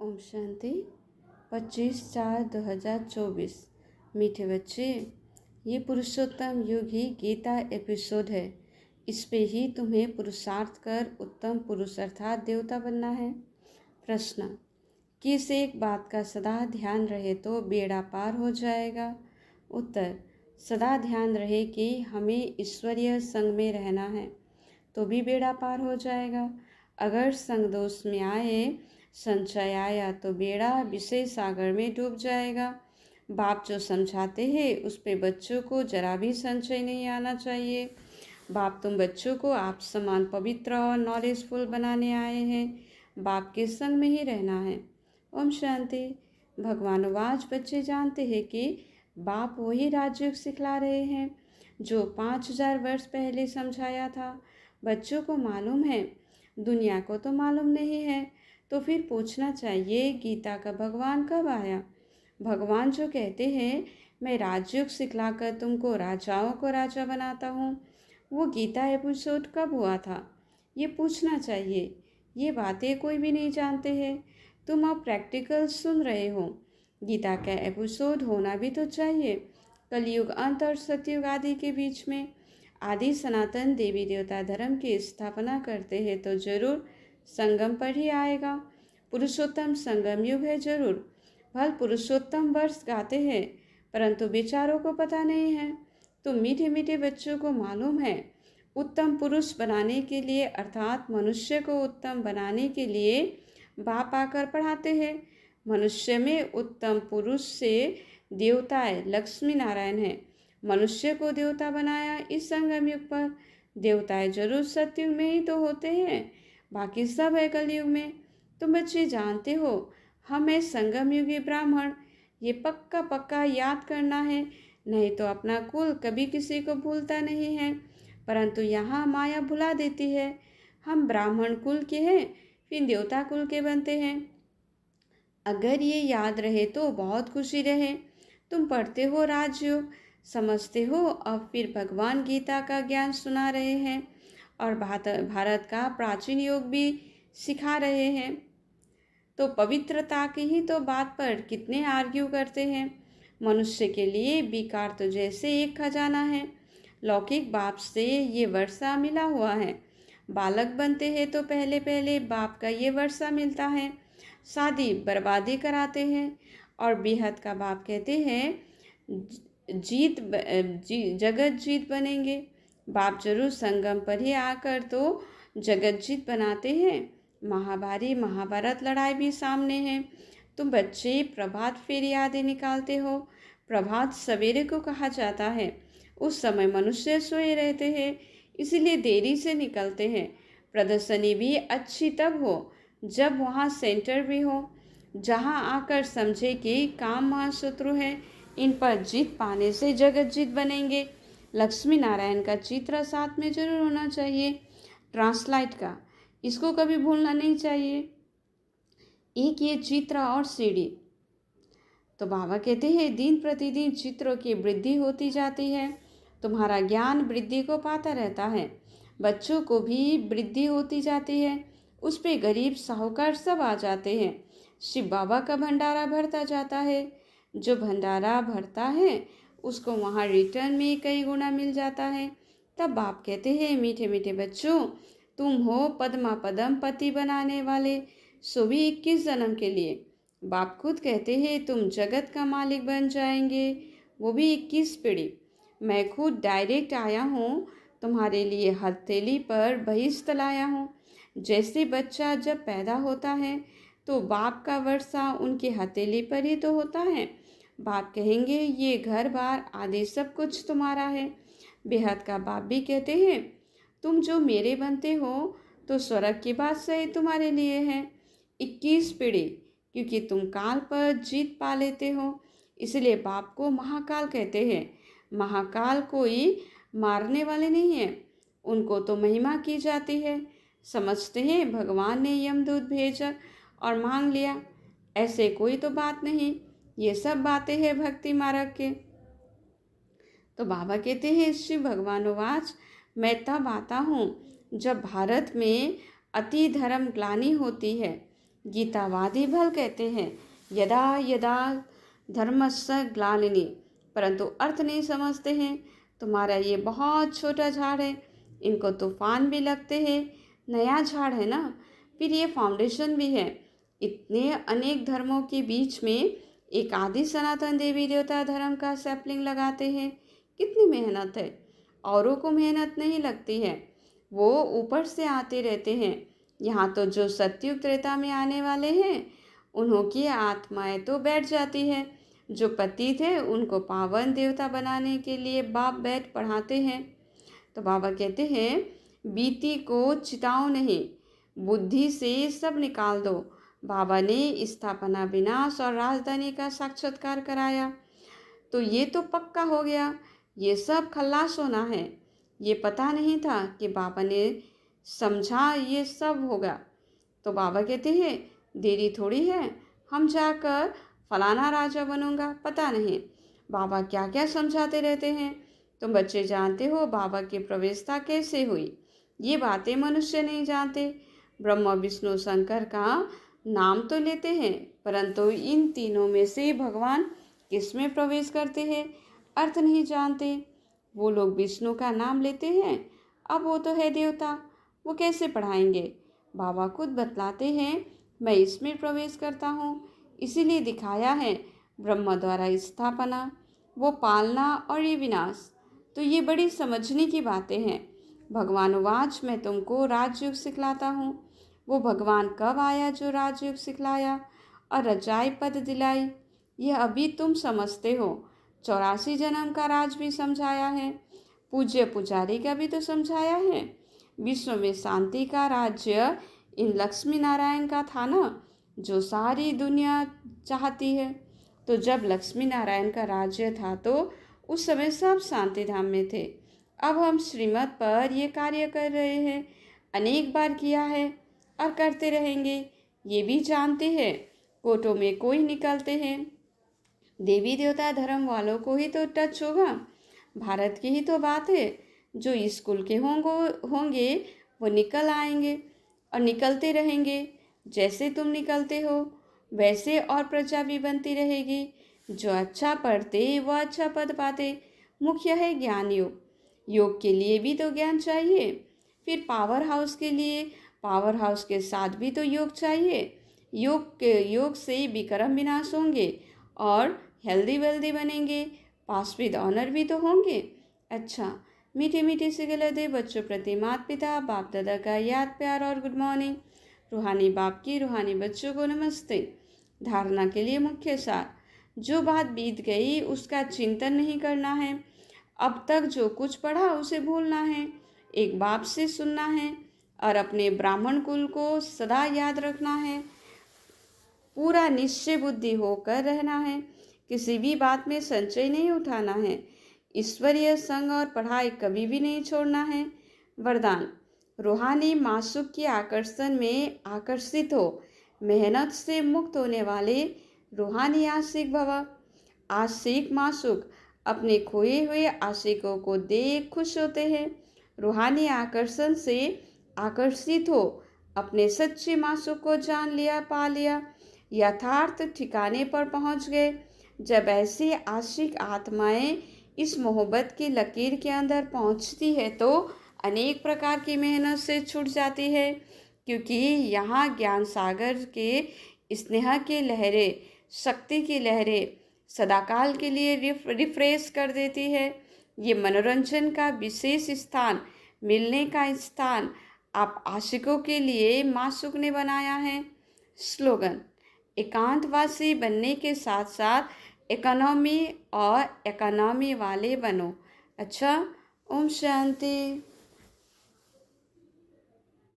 ओम शांति 25/4/2024। मीठे बच्चे, ये पुरुषोत्तम युग ही गीता एपिसोड है। इस पे ही तुम्हें पुरुषार्थ कर उत्तम पुरुष अर्थात देवता बनना है। प्रश्न, किस एक बात का सदा ध्यान रहे तो बेड़ा पार हो जाएगा? उत्तर, सदा ध्यान रहे कि हमें ईश्वरीय संग में रहना है तो भी बेड़ा पार हो जाएगा। अगर संग दोष में आए, संचय आया तो बेड़ा विषय सागर में डूब जाएगा। बाप जो समझाते हैं उस पे बच्चों को जरा भी संचय नहीं आना चाहिए। बाप तुम बच्चों को आप समान पवित्र और नॉलेजफुल बनाने आए हैं। बाप के संग में ही रहना है। ओम शांति। भगवानुवाच, बच्चे जानते हैं कि बाप वही राजयोग सिखला रहे हैं जो 5000 वर्ष पहले समझाया था। बच्चों को मालूम है, दुनिया को तो मालूम नहीं है, तो फिर पूछना चाहिए गीता का भगवान कब आया। भगवान जो कहते हैं मैं राजयोग सिखलाकर तुमको राजाओं को राजा बनाता हूँ, वो गीता एपिसोड कब हुआ था ये पूछना चाहिए। ये बातें कोई भी नहीं जानते हैं। तुम अब प्रैक्टिकल सुन रहे हो। गीता का एपिसोड होना भी तो चाहिए। कलयुग अंत और सतयुग आदि के बीच में आदि सनातन देवी देवता धर्म की स्थापना करते हैं तो जरूर संगम पर ही आएगा। पुरुषोत्तम संगम युग है जरूर। भल पुरुषोत्तम वर्ष गाते हैं परंतु बेचारों को पता नहीं है। तो मीठे मीठे बच्चों को मालूम है, उत्तम पुरुष बनाने के लिए अर्थात मनुष्य को उत्तम बनाने के लिए बाप आकर पढ़ाते हैं। मनुष्य में उत्तम पुरुष से देवताएं लक्ष्मी नारायण है। मनुष्य को देवता बनाया इस संगम युग पर। देवताएं जरूर सतयुग में ही तो होते हैं, बाकी सब है कलयुग में। तुम बच्चे जानते हो हम है संगम युगी ब्राह्मण। ये पक्का पक्का याद करना है, नहीं तो अपना कुल कभी किसी को भूलता नहीं है। परंतु यहाँ माया भुला देती है। हम ब्राह्मण कुल के हैं फिर देवता कुल के बनते हैं। अगर ये याद रहे तो बहुत खुशी रहे। तुम पढ़ते हो राजयोग, समझते हो, अब फिर भगवान गीता का ज्ञान सुना रहे हैं और भारत का प्राचीन योग भी सिखा रहे हैं। तो पवित्रता की ही तो बात पर कितने आर्ग्यू करते हैं। मनुष्य के लिए विकार तो जैसे एक खजाना है। लौकिक बाप से ये वर्षा मिला हुआ है। बालक बनते हैं तो पहले पहले बाप का ये वर्षा मिलता है। शादी बर्बादी कराते हैं और बेहद का बाप कहते हैं जगत जीत बनेंगे। बाप जरूर संगम पर ही आकर तो जगत जीत बनाते हैं। महाभारी महाभारत लड़ाई भी सामने है। तुम बच्चे प्रभात फेरी आदि निकालते हो। प्रभात सवेरे को कहा जाता है। उस समय मनुष्य सोए रहते हैं, इसीलिए देरी से निकलते हैं। प्रदर्शनी भी अच्छी तब हो जब वहाँ सेंटर भी हो, जहाँ आकर समझे कि काम महाशत्रु है, इन पर जीत पाने से जगत जीत बनेंगे। लक्ष्मी नारायण का चित्र साथ में जरूर होना चाहिए, ट्रांसलाइट का, इसको कभी भूलना नहीं चाहिए। एक ये चित्र और सीढ़ी। तो बाबा कहते हैं दिन प्रतिदिन चित्रों की वृद्धि होती जाती है। तुम्हारा ज्ञान वृद्धि को पाता रहता है। बच्चों को भी वृद्धि होती जाती है। उस पे गरीब साहूकार सब आ जाते हैं। शिव बाबा का भंडारा भरता जाता है। जो भंडारा भरता है उसको वहाँ रिटर्न में कई गुना मिल जाता है। तब बाप कहते हैं मीठे मीठे बच्चों, तुम हो पद्मा पदम पति बनाने वाले, सो भी 21 जन्म के लिए। बाप खुद कहते हैं तुम जगत का मालिक बन जाएंगे, वो भी 21 पीढ़ी। मैं खुद डायरेक्ट आया हूँ, तुम्हारे लिए हथेली पर बहिष्ठ लाया हूँ। जैसे बच्चा जब पैदा होता है तो बाप का वर्षा उनके हथेली पर ही तो होता है। बाप कहेंगे ये घर बार आदि सब कुछ तुम्हारा है। बेहद का बाप भी कहते हैं तुम जो मेरे बनते हो तो स्वर्ग की बात सही तुम्हारे लिए है। 21 पीढ़ी, क्योंकि तुम काल पर जीत पा लेते हो, इसलिए बाप को महाकाल कहते हैं। महाकाल कोई मारने वाले नहीं हैं, उनको तो महिमा की जाती है। समझते हैं भगवान ने यमदूत भेजा और मांग लिया, ऐसे कोई तो बात नहीं। ये सब बातें हैं भक्ति मार्ग के। तो बाबा कहते हैं श्री भगवानुवाच, मैं तब आता हूँ जब भारत में अति धर्म ग्लानि होती है। गीतावादी भल कहते हैं यदा यदा धर्मस्य ग्लानिनि, परंतु अर्थ नहीं समझते हैं। तुम्हारा ये बहुत छोटा झाड़ है, इनको तूफान भी लगते हैं, नया झाड़ है ना, फिर ये फाउंडेशन भी है। इतने अनेक धर्मों के बीच में एक आदि सनातन देवी देवता धर्म का सैपलिंग लगाते हैं। कितनी मेहनत है, औरों को मेहनत नहीं लगती है, वो ऊपर से आते रहते हैं। यहाँ तो जो सतयुग त्रेता में आने वाले हैं उन्हों की आत्माएं तो बैठ जाती है। जो पति थे उनको पावन देवता बनाने के लिए बाप बैठ पढ़ाते हैं। तो बाबा कहते हैं बीती को चिताओ नहीं, बुद्धि से सब निकाल दो। बाबा ने स्थापना, विनाश और राजधानी का साक्षात्कार कराया। तो ये तो पक्का हो गया, ये सब खल्लास होना है। ये पता नहीं था कि बाबा ने समझा ये सब होगा। तो बाबा कहते हैं देरी थोड़ी है, हम जाकर फलाना राजा बनूंगा, पता नहीं बाबा क्या क्या समझाते रहते हैं। तुम बच्चे जानते हो बाबा की प्रवेशता कैसे हुई, ये बातें मनुष्य नहीं जानते। ब्रह्मा विष्णु शंकर का नाम तो लेते हैं, परंतु इन तीनों में से भगवान किस में प्रवेश करते हैं अर्थ नहीं जानते। वो लोग विष्णु का नाम लेते हैं, अब वो तो है देवता, वो कैसे पढ़ाएंगे। बाबा खुद बतलाते हैं मैं इसमें प्रवेश करता हूँ, इसीलिए दिखाया है ब्रह्मा द्वारा स्थापना, वो पालना और ये विनाश। तो ये बड़ी समझने की बातें हैं। भगवान वाच मैं तुमको राजयोग सिखलाता हूँ। वो भगवान कब आया जो राजयोग सिखलाया और रजाई पद दिलाई, यह अभी तुम समझते हो। 84 जन्म का राज भी समझाया है, पूज्य पुजारी का भी तो समझाया है। विश्व में शांति का राज्य इन लक्ष्मी नारायण का था ना, जो सारी दुनिया चाहती है। तो जब लक्ष्मी नारायण का राज्य था तो उस समय सब शांति धाम में थे। अब हम श्रीमत पर ये कार्य कर रहे हैं, अनेक बार किया है और करते रहेंगे। ये भी जानते हैं कोटों में कोई निकलते हैं, देवी देवता धर्म वालों को ही तो टच होगा। भारत की ही तो बात है, जो स्कूल के होंगे वो निकल आएंगे और निकलते रहेंगे। जैसे तुम निकलते हो वैसे और प्रजा भी बनती रहेगी। जो अच्छा पढ़ते वो अच्छा पद पाते। मुख्य है ज्ञान योग, योग के लिए भी तो ज्ञान चाहिए। फिर पावर हाउस के लिए पावर हाउस के साथ भी तो योग चाहिए। योग से विक्रम विनाश होंगे और हेल्दी वेल्दी बनेंगे, पास विद ऑनर भी तो होंगे। अच्छा, मीठी मीठी सी गलते बच्चों प्रति माता पिता बाप दादा का याद प्यार और गुड मॉर्निंग। रूहानी बाप की रूहानी बच्चों को नमस्ते। धारणा के लिए मुख्य सार, जो बात बीत गई उसका चिंतन नहीं करना है। अब तक जो कुछ पढ़ा उसे भूलना है, एक बाप से सुनना है और अपने ब्राह्मण कुल को सदा याद रखना है। पूरा निश्चय बुद्धि होकर रहना है, किसी भी बात में संचय नहीं उठाना है। ईश्वरीय संग और पढ़ाई कभी भी नहीं छोड़ना है। वरदान, रूहानी मासूक के आकर्षण में आकर्षित हो, मेहनत से मुक्त होने वाले रूहानी आशिक भव। आशिक मासूक अपने खोए हुए आशिकों को देख खुश होते हैं। रूहानी आकर्षण से आकर्षित हो, अपने सच्चे मासूक को जान लिया, पा लिया, यथार्थ ठिकाने पर पहुंच गए। जब ऐसी आशिक आत्माएं इस मोहब्बत की लकीर के अंदर पहुंचती है तो अनेक प्रकार की मेहनत से छूट जाती है, क्योंकि यहाँ ज्ञान सागर के स्नेह की लहरें, शक्ति की लहरें सदाकाल के लिए रिफ्रेश कर देती है। ये मनोरंजन का विशेष स्थान, मिलने का स्थान आप आशिकों के लिए मासूक ने बनाया है। स्लोगन, एकांतवासी बनने के साथ साथ इकोनॉमी वाले बनो। अच्छा, ओम शांति।